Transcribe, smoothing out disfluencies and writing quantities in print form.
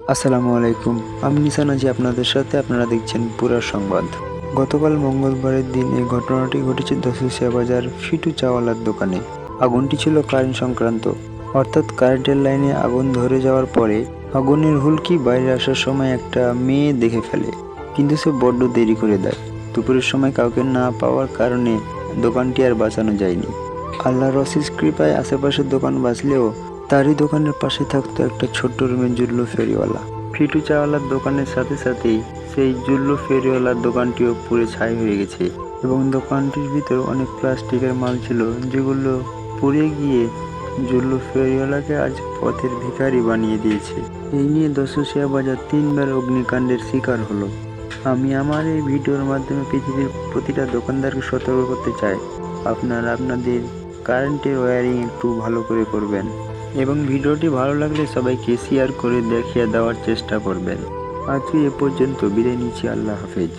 আসসালামু আলাইকুম। আমি নিশান আছি আপনাদের সাথে। আপনারা দেখছেন পুরা সংবাদ। গতকাল মঙ্গলবারের দিন এই ঘটনাটি ঘটেছে দশুশিয়া বাজার ফিটু চাওয়ালার দোকানে। আগুনটি ছিল কারেন্ট সংক্রান্ত, অর্থাৎ কারেন্টের লাইনে আগুন ধরে যাওয়ার পরে আগুনের হুলকি বাইরে আসার সময় একটা মেয়ে দেখে ফেলে, কিন্তু সে বড্ড দেরি করে দেয়। দুপুরের সময় কাউকে না পাওয়ার কারণে দোকানটি আর বাঁচানো যায়নি। আল্লাহর অশেষ কৃপায় আশেপাশের দোকান বাঁচলেও তারই দোকানের পাশে থাকতো একটা ছোট্ট রুমে জুল্লু ফেরিওয়ালা। ফিটু চাওয়ালার দোকানের সাথে সাথেই সেই জুল্লু ফেরিওয়ালার দোকানটিও পুড়ে ছাই হয়ে গেছে এবং দোকানটির ভিতর অনেক প্লাস্টিকের মাল ছিল, যেগুলো পুড়ে গিয়ে জুল্লু ফেরিওয়ালাকে আজ পথের ভিখারি বানিয়ে দিয়েছে। এই নিয়ে দশুশিয়া বাজার 3বার অগ্নিকাণ্ডের শিকার হলো। আমি আমার এই ভিডিওর মাধ্যমে পৃথিবীর প্রতিটা দোকানদারকে সতর্ক করতে চাই, আপনারা আপনাদের কারেন্টের ওয়্যারিং একটু ভালো করে করবেন এবং ভিডিওটি ভালো লাগলে সবাইকে শেয়ার করে দেখিয়ে দেওয়ার চেষ্টা করবেন। আজকে এ পর্যন্ত, বিদায় নিচ্ছি। আল্লাহ হাফেজ।